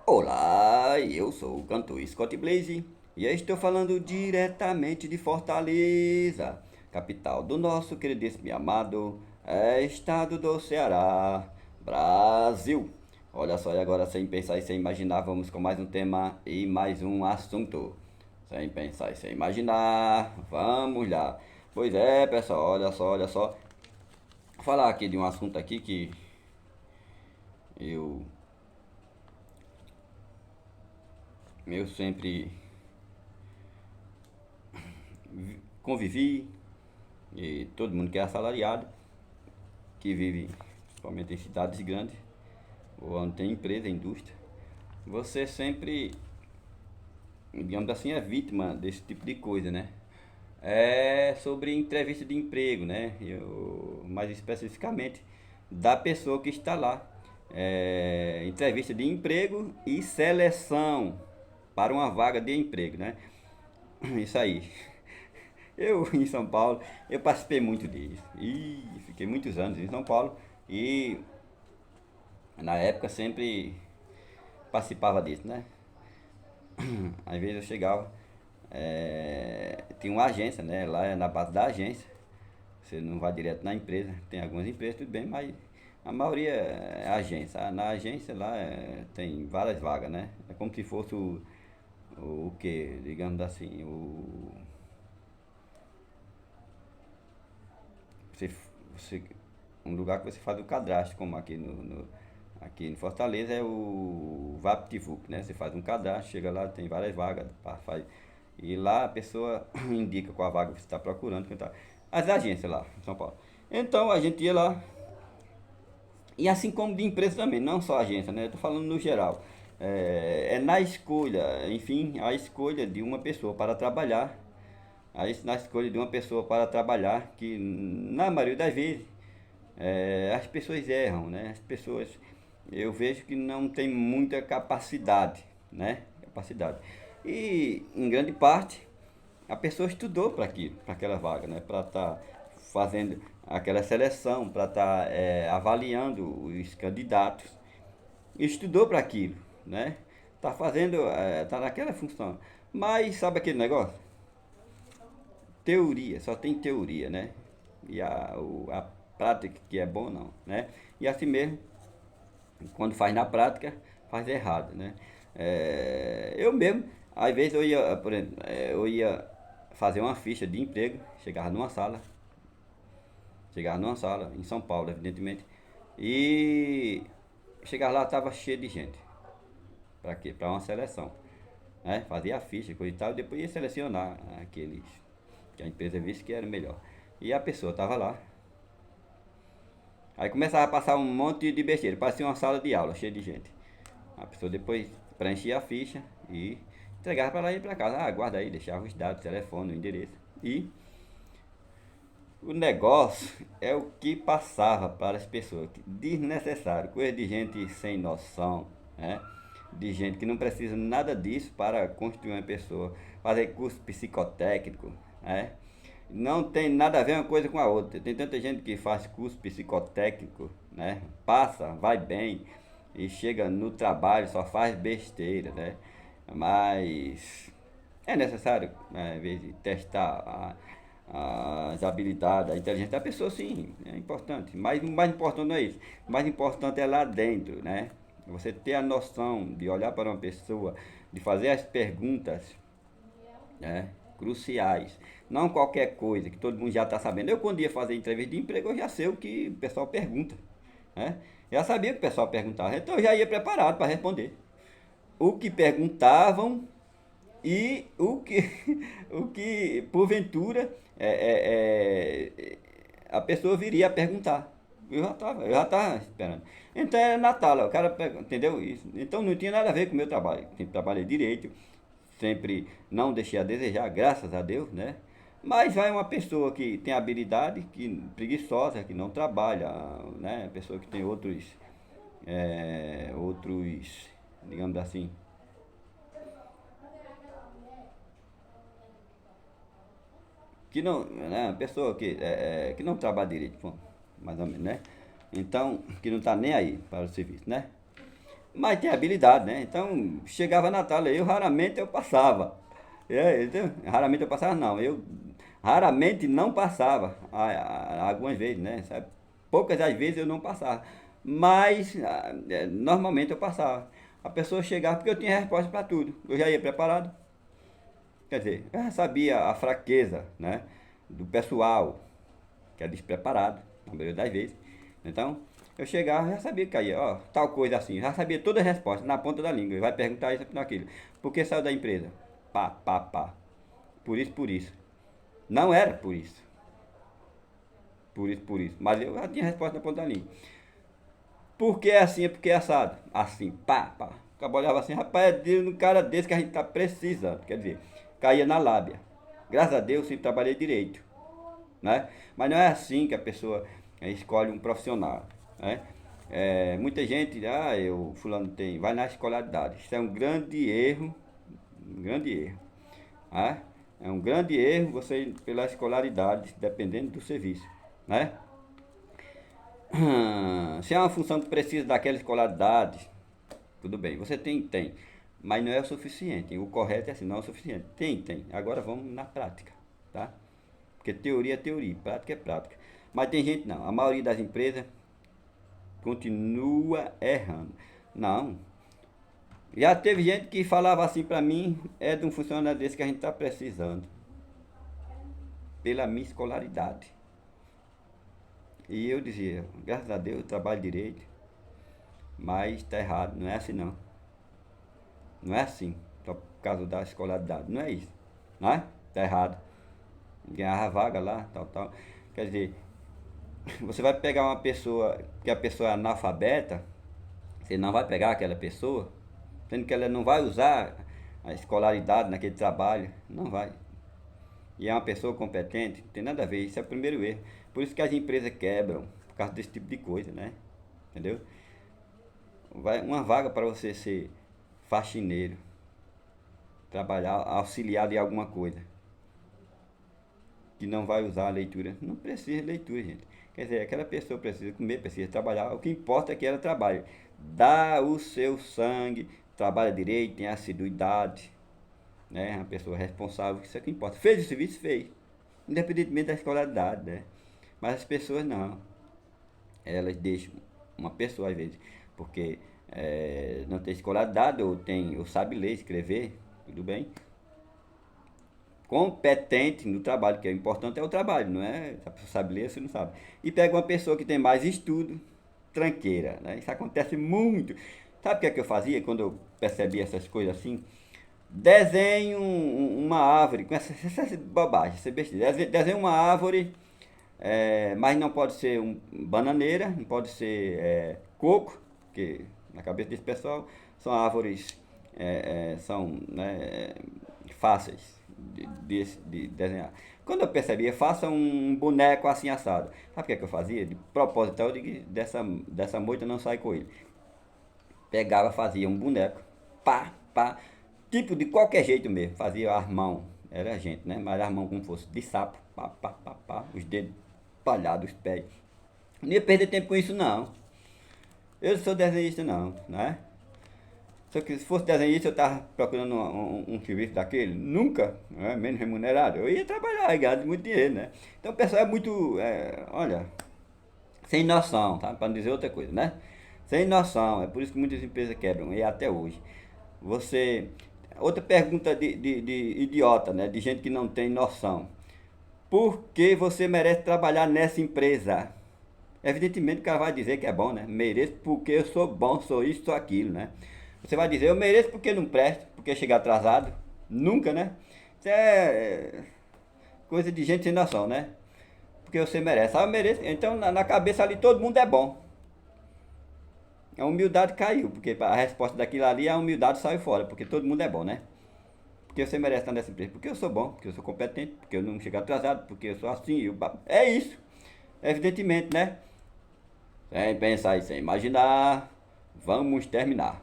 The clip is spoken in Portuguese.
Olá, eu sou o cantor Scott Blaze e eu estou falando diretamente de Fortaleza, capital do nosso queridíssimo e amado estado do Ceará, Brasil. Olha só, e agora sem pensar e sem imaginar, vamos com mais um tema e mais um assunto. Sem pensar e sem imaginar, vamos lá. Pois é, pessoal, olha só. Vou falar aqui de um assunto aqui que eu, eu sempre convivi. E todo mundo que é assalariado, que vive principalmente em cidades grandes, ou onde tem empresa, indústria, você sempre, digamos assim, é vítima desse tipo de coisa, né? É sobre entrevista de emprego, né? Mais especificamente, da pessoa que está lá. Entrevista de emprego e seleção para uma vaga de emprego, né? Isso aí. Eu, em São Paulo, eu participei muito disso. E fiquei muitos anos em São Paulo. E na época sempre participava disso, né? Às vezes eu chegava, tinha uma agência, né? Lá é na base da agência. Você não vai direto na empresa. Tem algumas empresas, tudo bem, mas a maioria é agência. Na agência lá tem várias vagas, né? É como se fosse o que, digamos assim, você, você, um lugar que você faz o cadastro, como aqui aqui em Fortaleza é o VaptVup, né? Você faz um cadastro, chega lá, tem várias vagas, e lá a pessoa indica qual a vaga que você está procurando, as agências lá em São Paulo. Então a gente ia lá, e assim como de empresa também, não só agência, né? Eu tô falando no geral. É na escolha, enfim, a escolha de uma pessoa para trabalhar, na escolha de uma pessoa para trabalhar, que na maioria das vezes as pessoas erram, né? As pessoas, eu vejo que não tem muita capacidade, né? Capacidade. E em grande parte a pessoa estudou para aquilo, para aquela vaga, né? Para estar fazendo aquela seleção, para estar avaliando os candidatos. Estudou para aquilo, né? Tá fazendo, tá naquela função. Mas sabe aquele negócio? Teoria, só tem teoria, né? E a prática que é bom não, né? E assim mesmo, quando faz na prática, faz errado, né? Eu mesmo, às vezes eu ia, por exemplo, eu ia fazer uma ficha de emprego, chegava numa sala, em São Paulo, evidentemente, e chegar lá tava cheio de gente. Para quê? Para uma seleção, né? Fazia a ficha, coisa e tal, e depois ia selecionar aqueles que a empresa visse que era melhor. E a pessoa tava lá. Aí começava a passar um monte de besteira, parecia uma sala de aula, cheia de gente. A pessoa depois preenchia a ficha e entregava para lá e ir para casa. Ah, guarda aí, deixava os dados, telefone, o endereço. E o negócio é o que passava para as pessoas. Desnecessário, coisa de gente sem noção, né? De gente que não precisa nada disso para construir uma pessoa, fazer curso psicotécnico, né? Não tem nada a ver uma coisa com a outra. Tem tanta gente que faz curso psicotécnico, né? Passa, vai bem e chega no trabalho só faz besteira, né? Mas é necessário, né, às vezes, testar as habilidades, a inteligência da pessoa, sim, é importante. Mas o mais importante não é isso. O mais importante é lá dentro, né? Você ter a noção de olhar para uma pessoa, de fazer as perguntas, né, cruciais. Não qualquer coisa que todo mundo já está sabendo. Eu, quando ia fazer entrevista de emprego, eu já sei o que o pessoal pergunta, né? Já sabia o que o pessoal perguntava, então eu já ia preparado para responder o que perguntavam e o que, o que porventura a pessoa viria a perguntar. Eu já tava esperando. Então é Natal, o cara entendeu isso. Então não tinha nada a ver com o meu trabalho. Sempre trabalhei direito, sempre não deixei a desejar, graças a Deus, né? Mas vai uma pessoa que tem habilidade, que preguiçosa, que não trabalha, né? Pessoa que tem outros, digamos assim, que não, né, pessoa que não trabalha direito, mais ou menos, né? Então, que não está nem aí para o serviço, né? mas tem habilidade, né? Então, chegava Natal, eu raramente eu passava. Então, raramente eu passava, não. Eu raramente não passava, algumas vezes, né? Sabe? Poucas das vezes eu não passava. Mas, normalmente eu passava. A pessoa chegava porque eu tinha resposta para tudo. Eu já ia preparado. Quer dizer, eu já sabia a fraqueza, né? Do pessoal, que é despreparado, na maioria das vezes. Então, eu chegava e já sabia que caía, ó, tal coisa assim, já sabia todas as respostas na ponta da língua. Ele vai perguntar isso naquilo. Por que saiu da empresa? Pá, pá, pá. Por isso, por isso. Não era por isso. Por isso, por isso. Mas eu já tinha resposta na ponta da língua. Por que é assim? É porque é assado. Assim, pá, pá. Acabou olhava assim, rapaz, é Deus, um cara desse que a gente tá precisando. Quer dizer, caía na lábia. Graças a Deus, sempre trabalhei direito, né? Mas não é assim que a pessoa escolhe um profissional, né? Muita gente, fulano tem, vai na escolaridade. Isso é um grande erro, né? É um grande erro você ir pela escolaridade, dependendo do serviço, né? Se é uma função que precisa daquela escolaridade, tudo bem, você tem, mas não é o suficiente. O correto é assim, não é o suficiente. Tem. Agora vamos na prática, tá? Porque teoria é teoria, prática é prática. Mas tem gente não, a maioria das empresas continua errando. Não. Já teve gente que falava assim pra mim, é de um funcionário desse que a gente tá precisando. Pela minha escolaridade. E eu dizia, graças a Deus eu trabalho direito, mas tá errado, não é assim não. Não é assim, só por causa da escolaridade, não é isso, não é? Tá errado. Ganhava vaga lá, tal, tal. Quer dizer, você vai pegar uma pessoa, que a pessoa é analfabeta, você não vai pegar aquela pessoa, sendo que ela não vai usar a escolaridade naquele trabalho, não vai. E é uma pessoa competente, não tem nada a ver, isso é o primeiro erro. Por isso que as empresas quebram, por causa desse tipo de coisa, né? Entendeu? Vai uma vaga para você ser faxineiro, trabalhar auxiliado em alguma coisa, que não vai usar a leitura. Não precisa de leitura, gente. Quer dizer, aquela pessoa precisa comer, precisa trabalhar. O que importa é que ela trabalhe. Dá o seu sangue, trabalha direito, tem assiduidade, né? Uma pessoa responsável, isso é o que importa. Fez o serviço? Fez. Independentemente da escolaridade, né? Mas as pessoas não. Elas deixam uma pessoa às vezes, porque não tem escolaridade ou sabe ler, escrever, tudo bem. Competente no trabalho, que é importante é o trabalho, não é? Se a pessoa sabe ler, você não sabe. E pega uma pessoa que tem mais estudo, tranqueira, né? Isso acontece muito. Sabe o que é que eu fazia quando eu percebia essas coisas assim? Desenho uma árvore, com essa bobagem, essa besteira. Desenho uma árvore, mas não pode ser bananeira, não pode ser coco, que na cabeça desse pessoal são árvores, são, né, fáceis de desenhar. Quando eu percebia, faça um boneco assim assado. Sabe o que é que eu fazia? De propósito, eu digo, dessa moita não sai coelho. Pegava, fazia um boneco, pá, pá, tipo de qualquer jeito mesmo. Fazia as mãos, era a gente, né? Mas as mãos como fosse de sapo, pá, pá, pá, pá, os dedos palhados, os pés. Não ia perder tempo com isso, não. Eu não sou desenhista, não, né? Só que se fosse desenhista, eu tava procurando um serviço daquele, nunca, né? Menos remunerado. Eu ia trabalhar e ganhar muito dinheiro, né? Então o pessoal é muito, olha, sem noção, tá? Para não dizer outra coisa, né? Sem noção, é por isso que muitas empresas quebram, e até hoje. Você. Outra pergunta de idiota, né? De gente que não tem noção. Por que você merece trabalhar nessa empresa? Evidentemente o cara vai dizer que é bom, né? Mereço porque eu sou bom, sou isso, sou aquilo, né? Você vai dizer, eu mereço porque não presto, porque chegar atrasado. Nunca, né? Isso é coisa de gente sem noção, né? Porque você merece. Ah, eu mereço. Então na cabeça ali todo mundo é bom. A humildade caiu, porque a resposta daquilo ali, a humildade saiu fora, porque todo mundo é bom, né? Porque você merece estar nessa empresa. Porque eu sou bom, porque eu sou competente, porque eu não chego atrasado, porque eu sou assim. É isso. Evidentemente, né? Sem pensar e sem imaginar, vamos terminar.